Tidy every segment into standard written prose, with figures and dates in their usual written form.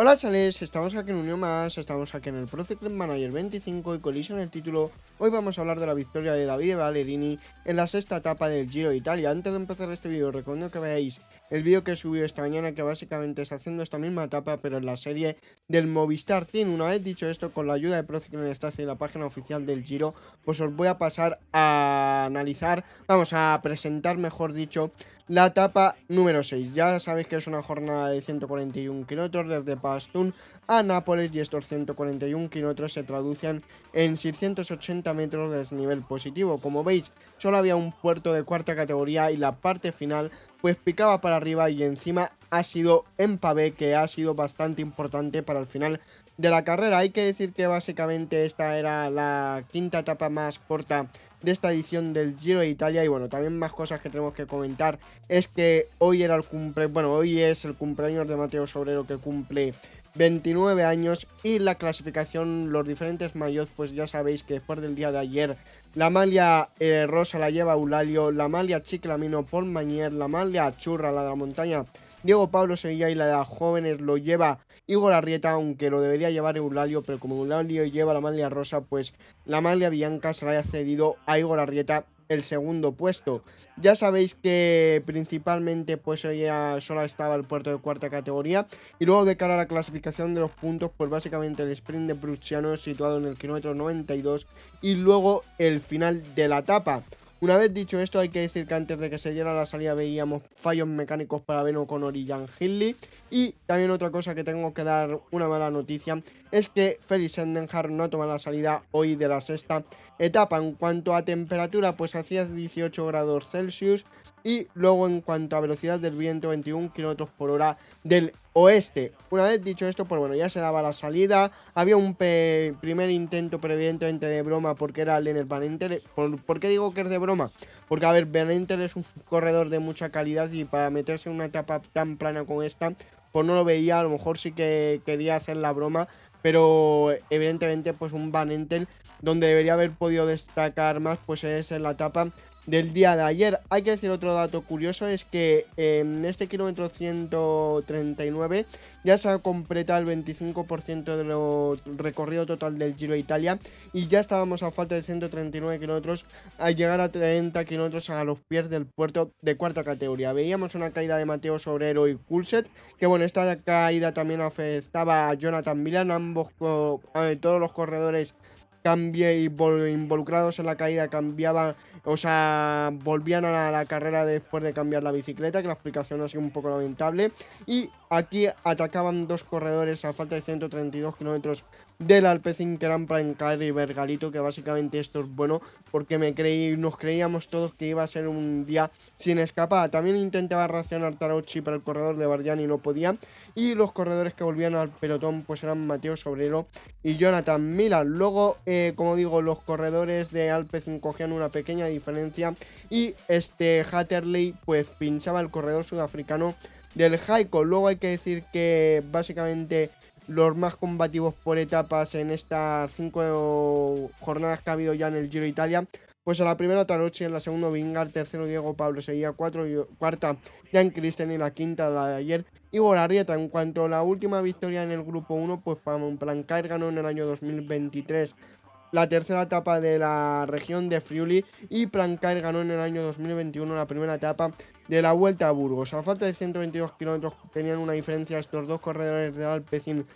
Hola chavales, estamos aquí en Unión Más, estamos aquí en el Pro Cycling Manager 25 y colisión el título. Hoy vamos a hablar de la victoria de Davide Ballerini en la sexta etapa del Giro de Italia. Antes de empezar este vídeo, recomiendo que veáis el vídeo que subí esta mañana, que básicamente está haciendo esta misma etapa, pero en la serie del Movistar Team. Una vez dicho esto, con la ayuda de Pro Cycling Stats y la página oficial del Giro, pues os voy a pasar a analizar, vamos a presentar, mejor dicho, la etapa número 6. Ya sabéis que es una jornada de 141 kilómetros desde Pastún a Nápoles y estos 141 kilómetros se traducen en 680 metros de desnivel positivo. Como veis, solo había un puerto de cuarta categoría y la parte final pues picaba para arriba y encima ha sido en pavé, que ha sido bastante importante para el final de la carrera. Hay que decir que básicamente esta era la quinta etapa más corta de esta edición del Giro de Italia. Y bueno, también más cosas que tenemos que comentar es que hoy era el hoy es el cumpleaños de Mateo Sobrero, que cumple 29 años, y la clasificación, los diferentes maillots, pues ya sabéis que después del día de ayer la malia rosa la lleva Eulalio, la malia Chiclamino por Mañer, la malia churra, la de la montaña, Diego Pablo Sevilla, y la de jóvenes lo lleva Igor Arrieta, aunque lo debería llevar Eulalio, pero como Eulalio lleva la malia rosa, pues la malia bianca se la haya cedido a Igor Arrieta el segundo puesto. Ya sabéis que principalmente pues ya solo estaba el puerto de cuarta categoría, y luego de cara a la clasificación de los puntos, pues básicamente el sprint de Prussiano situado en el kilómetro 92 y luego el final de la etapa. Una vez dicho esto, hay que decir que antes de que se diera la salida veíamos fallos mecánicos para Ben O'Connor y Jan Hindley. Y también otra cosa que tengo que dar una mala noticia es que Felix Endenhard no toma la salida hoy de la sexta etapa. En cuanto a temperatura, pues hacía 18 grados Celsius. Y luego en cuanto a velocidad del viento, 21 km por hora del oeste. Una vez dicho esto, pues bueno, ya se daba la salida. Había un primer intento, pero evidentemente de broma, porque era Lennart Van Empel. ¿Por qué digo que es de broma? Porque, a ver, Van Empel es un corredor de mucha calidad y para meterse en una etapa tan plana como esta, pues no lo veía. A lo mejor sí que quería hacer la broma, pero evidentemente pues un Van Empel donde debería haber podido destacar más pues es en la etapa del día de ayer. Hay que decir otro dato curioso, es que en este kilómetro 139 ya se ha completado el 25% de lo recorrido total del Giro de Italia, y ya estábamos a falta de 139 kilómetros a llegar a 30 kilómetros a los pies del puerto de cuarta categoría. Veíamos una caída de Mateo Sobrero y Coulthard, que bueno, esta caída también afectaba a Jonathan Milan. Ambos, todos los corredores involucrados en la caída cambiaban, o sea, volvían a la carrera después de cambiar la bicicleta, que la explicación ha sido un poco lamentable. Y aquí atacaban dos corredores a falta de 132 kilómetros del Alpecin, que eran Plancar y Bergalito, que básicamente esto es bueno porque nos creíamos todos que iba a ser un día sin escapada. También intentaba reaccionar Tarocchi, pero el corredor de Bargiani no podía, y los corredores que volvían al pelotón pues eran Mateo Sobrero y Jonathan Milan. Luego, como digo, los corredores de Alpecin cogían una pequeña diferencia, y Hatterley pues pinchaba el corredor sudafricano del Jaico. Luego hay que decir que básicamente los más combativos por etapas en estas 5 jornadas que ha habido ya en el Giro de Italia, pues a la primera Tarocchi, en la segunda Vingegaard, tercero Diego Pablo seguía, cuarta Jan Christen, y la quinta la de ayer Igor Arrieta. En cuanto a la última victoria en el grupo 1, pues Plancar ganó en el año 2023 la tercera etapa de la región de Friuli, y Plancar ganó en el año 2021 la primera etapa de la Vuelta a Burgos. A falta de 122 kilómetros tenían una diferencia estos dos corredores del Alpecin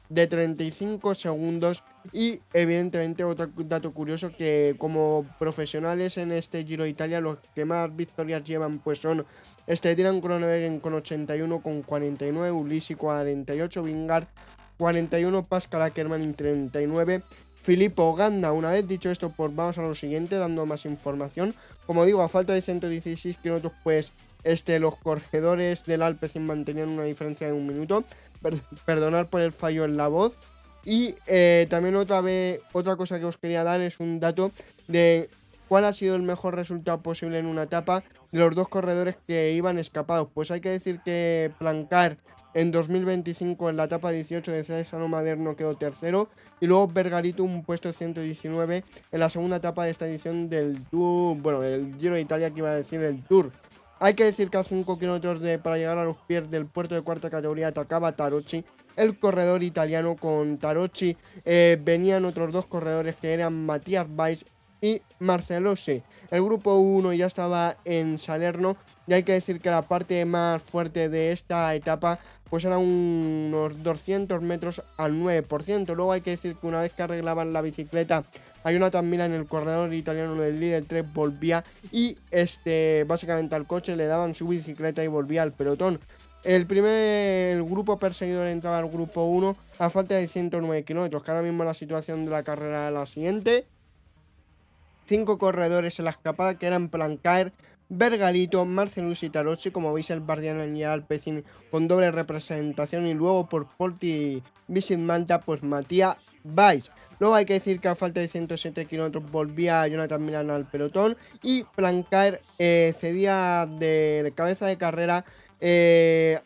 de 35 segundos. Y evidentemente otro dato curioso, que como profesionales en este Giro de Italia los que más victorias llevan pues son Dylan Groenewegen con 81, con 49 Ulissi 48, Vingegaard 41, Pascal Ackermann 39, Filippo Ganna. Una vez dicho esto, pues vamos a lo siguiente, dando más información. Como digo, a falta de 116 kilómetros, pues los corredores del Alpecin mantenían una diferencia de un minuto. Perdonar por el fallo en la voz. Y también otra cosa que os quería dar es un dato de cuál ha sido el mejor resultado posible en una etapa de los dos corredores que iban escapados. Pues hay que decir que Plancar en 2025 en la etapa 18 de Cesano Maderno quedó tercero, y luego Bergarito un puesto 119 en la segunda etapa de esta edición del Tour, bueno, el Giro de Italia, que iba a decir el Tour. Hay que decir que a 5 kilómetros para llegar a los pies del puerto de cuarta categoría atacaba Tarocchi el corredor italiano con Tarocci. Venían otros dos corredores que eran Matías Valls y Marcellosi. El grupo 1 ya estaba en Salerno y hay que decir que la parte más fuerte de esta etapa pues eran unos 200 metros al 9%. Luego hay que decir que una vez que arreglaban la bicicleta, hay una Mila en el corredor italiano del líder 3 volvía y básicamente al coche le daban su bicicleta y volvía al pelotón. El grupo perseguidor entraba al grupo 1 a falta de 109 kilómetros, que ahora mismo la situación de la carrera es la siguiente. 5 corredores en la escapada que eran Plancaer, Bergalito, Marcelus y Tarocci, como veis el Bardiani y Alpecin con doble representación, y luego por Porti Visit Manta pues Matías Valls. Luego hay que decir que a falta de 107 kilómetros volvía Jonathan Milan al pelotón y Plancaer cedía de cabeza de carrera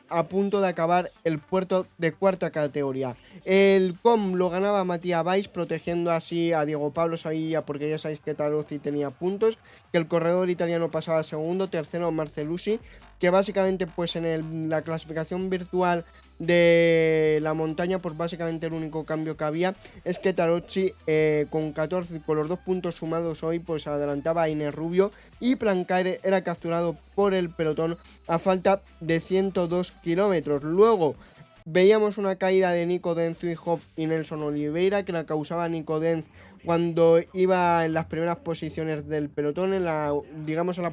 a punto de acabar el puerto de cuarta categoría. El COM lo ganaba Matías Valls, protegiendo así a Diego Pablo Sevilla, porque ya sabéis que Tarocci tenía puntos, que el corredor italiano pasaba segundo, tercero Marcellusi, que básicamente pues en la clasificación virtual de la montaña pues básicamente el único cambio que había es que Tarocci con 14, con los 2 puntos sumados hoy, pues adelantaba a Inés Rubio, y Plancaer era capturado por el pelotón a falta de 102 kilómetros. Luego veíamos una caída de Nico Denz, Hoff y Nelson Oliveira, que la causaba Nico Denz cuando iba en las primeras posiciones del pelotón, en la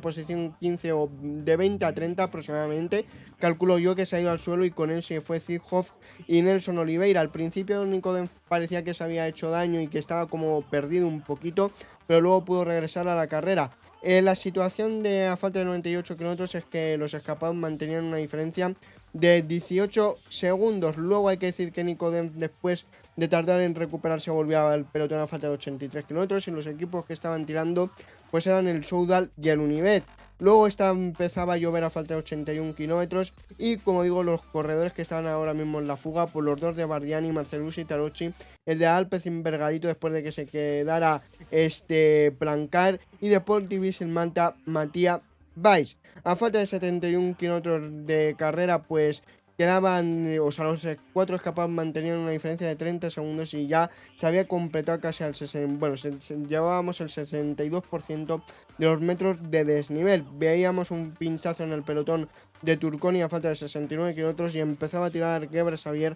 posición 15 o de 20 a 30 aproximadamente. Calculo yo que se ha ido al suelo y con él se fue Hoff y Nelson Oliveira. Al principio Nico Denz parecía que se había hecho daño y que estaba como perdido un poquito, pero luego pudo regresar a la carrera. La situación de a falta de 98 kilómetros es que los escapados mantenían una diferencia de 18 segundos. Luego hay que decir que Nico Denz, después de tardar en recuperarse, volvía al pelotón a falta de 83 kilómetros, y los equipos que estaban tirando pues eran el Soudal y el Unibet. Luego empezaba a llover a falta de 81 kilómetros y, como digo, los corredores que estaban ahora mismo en la fuga, por los dos de Bardiani, Marcellusi y Tarocci, el de Alpecin, Bergalito, después de que se quedara Plancaer, y de Porti Visit Manta, Matías Valls. A falta de 71 kilómetros de carrera, pues quedaban, los 4 escapados mantenían una diferencia de 30 segundos y ya se había completado casi al 60, bueno, llevábamos el 62% de los metros de desnivel. Veíamos un pinchazo en el pelotón de Turconi a falta de 69 kilómetros y empezaba a tirar Gebre Xavier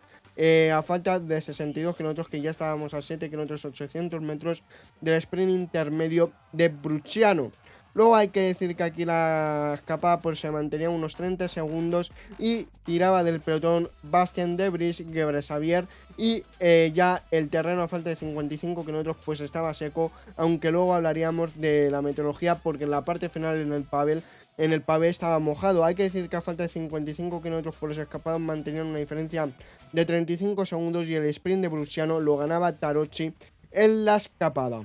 a falta de 62 kilómetros, que ya estábamos a 7 kilómetros 800 metros del sprint intermedio de Brusciano. Luego hay que decir que aquí la escapada pues se mantenía unos 30 segundos y tiraba del pelotón Bastien de Vries, Gebre Xavier, y ya el terreno a falta de 55 kilómetros pues estaba seco, aunque luego hablaríamos de la meteorología porque en la parte final en el pavé estaba mojado. Hay que decir que a falta de 55 kilómetros por los escapados mantenían una diferencia de 35 segundos y el sprint de Brusciano lo ganaba Tarocci en la escapada.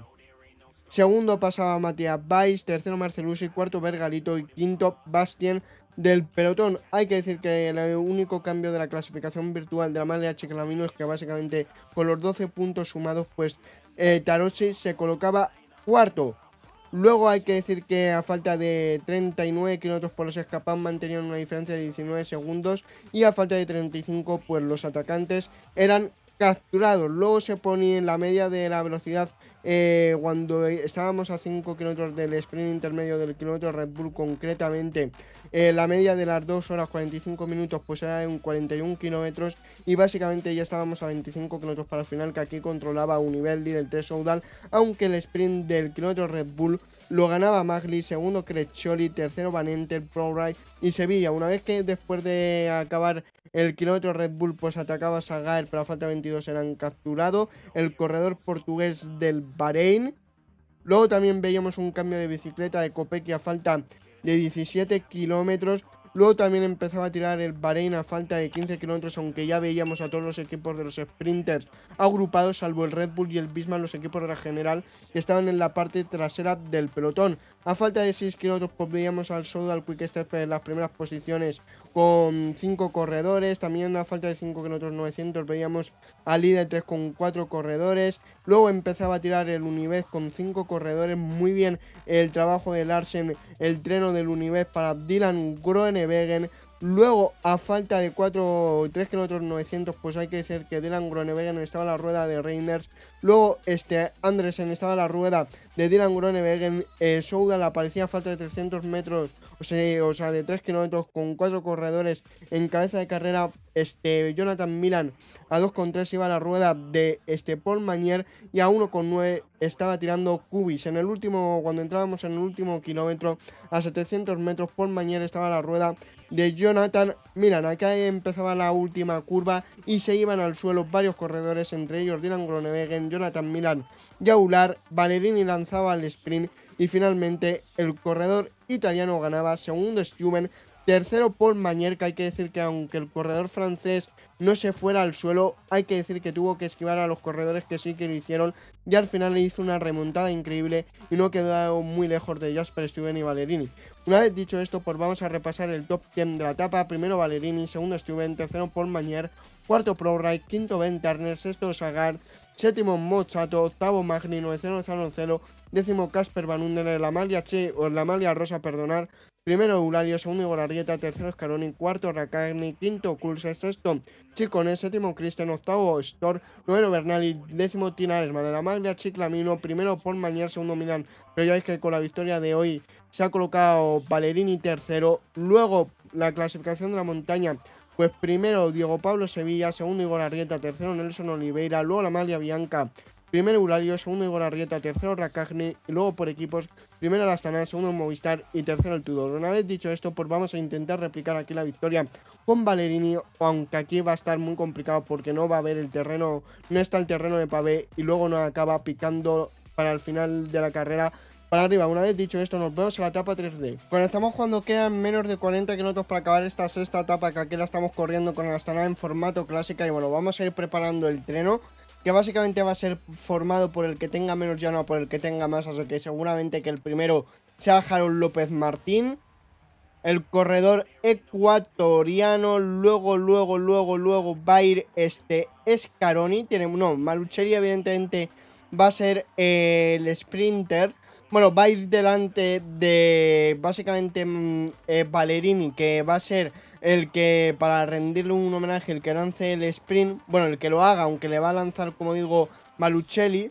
Segundo pasaba Matías Valls, tercero Marcellusi, cuarto Bergalito y quinto Bastien del pelotón. Hay que decir que el único cambio de la clasificación virtual de la Maglia Ciclamino es que básicamente con los 12 puntos sumados pues Tarocci se colocaba cuarto. Luego hay que decir que a falta de 39 kilómetros por los escapados mantenían una diferencia de 19 segundos y a falta de 35 pues los atacantes eran capturados. Luego se ponía en la media de la velocidad cuando estábamos a 5 kilómetros del sprint intermedio del kilómetro Red Bull concretamente. La media de las 2 horas 45 minutos pues era de un 41 kilómetros y básicamente ya estábamos a 25 kilómetros para el final, que aquí controlaba un nivel líder de Soudal, aunque el sprint del kilómetro Red Bull lo ganaba Magli, segundo Creccioli, tercero Van Enter, ProRide y Sevilla. Una vez que después de acabar el kilómetro Red Bull pues atacaba Sagaer, pero a falta de 22 eran capturados el corredor portugués del Bahrein. Luego también veíamos un cambio de bicicleta de Kopecky a falta de 17 kilómetros. Luego también empezaba a tirar el Bahrein a falta de 15 kilómetros, aunque ya veíamos a todos los equipos de los sprinters agrupados, salvo el Red Bull y el Bismarck, los equipos de la general, que estaban en la parte trasera del pelotón. A falta de 6 kilómetros pues veíamos al Soudal Quick-Step en las primeras posiciones con 5 corredores. También a falta de 5 kilómetros 900 veíamos al líder 3 con 4 corredores. Luego empezaba a tirar el Unibet con 5 corredores. Muy bien el trabajo de Larsen, el treno del Unibet para Dylan Groenewegen, Luego, a falta de 3 kilómetros 900, pues hay que decir que Dylan Groenewegen estaba en la rueda de Reinders. Luego, Andresen estaba en la rueda de Dylan Groenewegen. Soudal aparecía a falta de 300 metros, o sea, de 3 kilómetros, con 4 corredores en cabeza de carrera. Jonathan Milan a 2,3 iba a la rueda de Paul Magnier, y a 1,9 estaba tirando Kubis. Cuando entrábamos en el último kilómetro, a 700 metros, Paul Magnier estaba a la rueda de Jonathan Milan. Acá empezaba la última curva y se iban al suelo varios corredores, entre ellos Dylan Groenewegen, Jonathan Milan y Aular. Valerini lanzaba al sprint y finalmente el corredor italiano ganaba. Segundo Stuyven, tercero Paul Magnier, que hay que decir que aunque el corredor francés no se fuera al suelo, hay que decir que tuvo que esquivar a los corredores que sí que lo hicieron, y al final le hizo una remontada increíble y no quedó muy lejos de Jasper Stuyven y Valerini. Una vez dicho esto, pues vamos a repasar el top 10 de la etapa. Primero Valerini, segundo Stuyven, tercero Paul Magnier, cuarto Plowright, quinto Ben Turner, sexto Sagan, séptimo Mozzato, octavo Magni 900, décimo Casper Van Underen, la Maglia Rosa, primero Eulario, segundo Igor Arrieta, tercero Scaroni, cuarto Raccagni, quinto Kulse, sexto Ciccone, séptimo Christen, octavo Stor, noveno Bernali, décimo Tina Ersman, de la Maglia Ciclamino, primero Paul Magnier, segundo Milan. Pero ya veis que con la victoria de hoy se ha colocado Valerini tercero. Luego la clasificación de la montaña, pues primero Diego Pablo Sevilla, segundo Igor Arrieta, tercero Nelson Oliveira, luego la Maglia Bianca, primero Eulario, segundo Igor Arrieta, tercero Raccagni, y luego por equipos, primero el Astana, segundo el Movistar y tercero el Tudor. Una vez dicho esto, pues vamos a intentar replicar aquí la victoria con Valerini, aunque aquí va a estar muy complicado porque no va a haber el terreno, no está el terreno de pavé, y luego nos acaba picando para el final de la carrera para arriba. Una vez dicho esto, nos vemos en la etapa 3D. Conectamos cuando quedan menos de 40 kilómetros para acabar esta sexta etapa, que aquí la estamos corriendo con el Astana en formato clásica. Y bueno, vamos a ir preparando el treno, que básicamente va a ser formado por el que tenga menos llano, por el que tenga más, así que seguramente que el primero sea Harold López Martín, el corredor ecuatoriano. Luego va a ir Scaroni, Malucelli evidentemente va a ser el sprinter. Bueno, va a ir delante de básicamente Valerini, que va a ser el que, para rendirle un homenaje, el que lance el sprint. Bueno, el que lo haga, aunque le va a lanzar, como digo, Malucelli.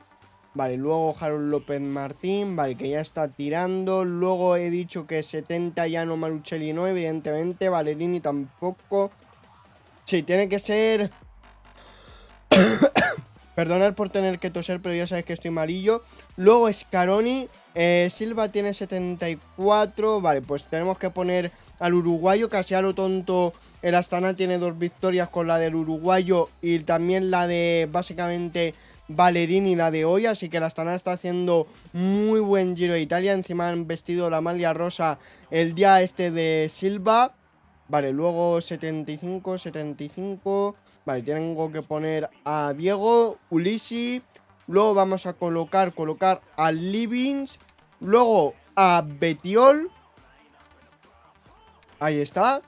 Vale, luego Harold López Martín, vale, que ya está tirando. Luego he dicho que 70 ya no, Malucelli no, evidentemente. Valerini tampoco. Sí, tiene que ser... Perdonad por tener que toser, pero ya sabéis que estoy amarillo. Luego Scaroni, Silva tiene 74. Vale, pues tenemos que poner al uruguayo, casi a lo tonto. El Astana tiene 2 victorias con la del uruguayo y también la de básicamente Valerini, la de hoy. Así que el Astana está haciendo muy buen Giro de Italia. Encima han vestido la Maglia Rosa el día de Silva. Vale, luego 75. Vale, tengo que poner a Diego, Ulisi. Luego vamos a colocar a Livings. Luego a Betiol. Ahí está.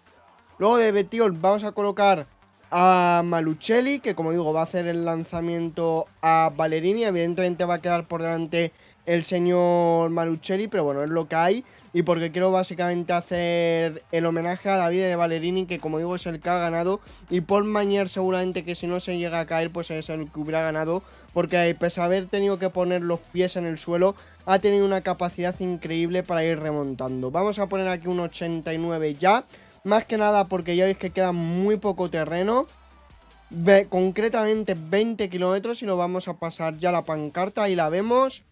Luego de Betiol vamos a colocar a Malucelli, que como digo va a hacer el lanzamiento a Valerini. Evidentemente va a quedar por delante el señor Malucelli, pero bueno, es lo que hay. Y porque quiero básicamente hacer el homenaje a David de Valerini, que como digo es el que ha ganado. Y Paul Magnier seguramente que si no se llega a caer, pues es el que hubiera ganado, porque pese a haber tenido que poner los pies en el suelo, ha tenido una capacidad increíble para ir remontando. Vamos a poner aquí un 89 ya. Más que nada porque ya veis que queda muy poco terreno. Concretamente 20 kilómetros, y lo vamos a pasar ya la pancarta. Ahí la vemos.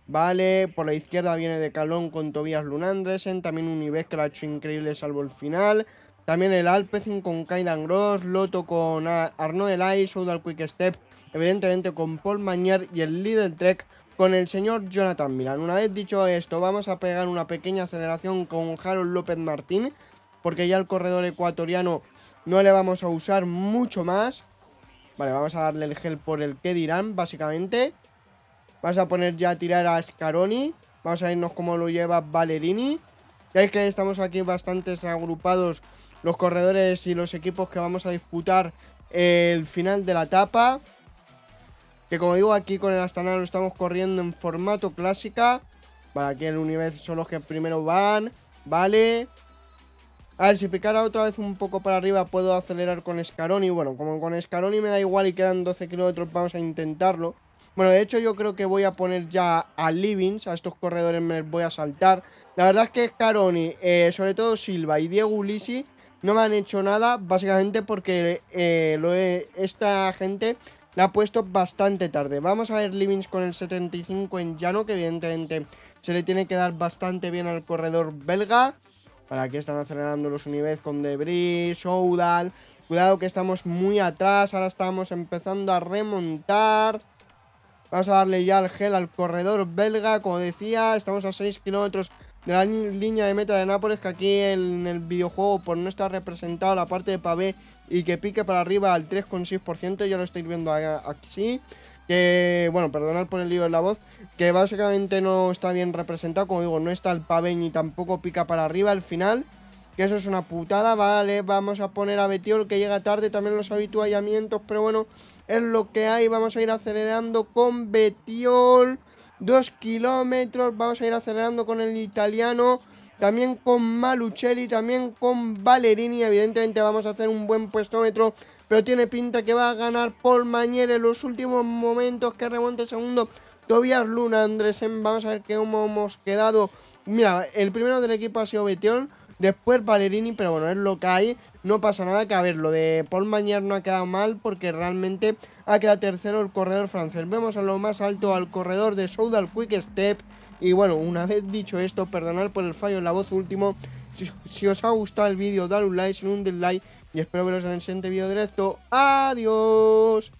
Vale, por la izquierda viene de Calón con Tobias Lunandresen. También un Ives, que lo ha hecho increíble salvo el final. También el Alpecin con Kaidan Gross. Lotto con Arnaud Elay. Soudal Quick Step, evidentemente con Paul Magnier. Y el Lidl Trek con el señor Jonathan Milan. Una vez dicho esto, vamos a pegar una pequeña aceleración con Harold López Martín, porque ya el corredor ecuatoriano no le vamos a usar mucho más. Vale, vamos a darle el gel por el que dirán, básicamente. Vamos a poner ya a tirar a Scaroni. Vamos a irnos como lo lleva Valerini. Ya veis que estamos aquí bastantes agrupados los corredores y los equipos que vamos a disputar el final de la etapa. Que como digo, aquí con el Astana lo estamos corriendo en formato clásica. Vale, aquí el Universo son los que primero van. Vale. A ver, si picara otra vez un poco para arriba puedo acelerar con Scaroni. Bueno, como con Scaroni me da igual y quedan 12 kilómetros, vamos a intentarlo. Bueno, de hecho yo creo que voy a poner ya a Livings, a estos corredores me voy a saltar. La verdad es que Scaroni, sobre todo Silva y Diego Ulisi, no me han hecho nada, básicamente porque esta gente la ha puesto bastante tarde. Vamos a ver Livings con el 75 en llano, que evidentemente se le tiene que dar bastante bien al corredor belga. Para aquí están acelerando los Unibet con Debris, Soudal. Cuidado que estamos muy atrás, ahora estamos empezando a remontar. Vamos a darle ya el gel al corredor belga, como decía, estamos a 6 kilómetros de la línea de meta de Nápoles, que aquí en el videojuego por no estar representado la parte de pavé y que pique para arriba al 3,6%, ya lo estáis viendo aquí, que, bueno, perdonad por el lío en la voz, que básicamente no está bien representado, como digo, no está el pavé ni tampoco pica para arriba al final, que eso es una putada. Vale, vamos a poner a Betiol, que llega tarde también los habituallamientos, pero bueno, es lo que hay. Vamos a ir acelerando con Betiol, 2 kilómetros, vamos a ir acelerando con el italiano, también con Malucelli, también con Valerini. Evidentemente vamos a hacer un buen puestómetro, pero tiene pinta que va a ganar Paul Mañer en los últimos momentos, que remonte segundo Tobias Luna, Andresen. Vamos a ver cómo hemos quedado. Mira, el primero del equipo ha sido Betiol, después Valerini, pero bueno, es lo que hay, no pasa nada. Que a ver, lo de Paul Mañer no ha quedado mal, porque realmente ha quedado tercero el corredor francés. Vemos a lo más alto al corredor de Soudal Quick Step. Y bueno, una vez dicho esto, perdonad por el fallo en la voz último. Si os ha gustado el vídeo, dale un like, si no un dislike, y espero veros en el siguiente vídeo directo. ¡Adiós!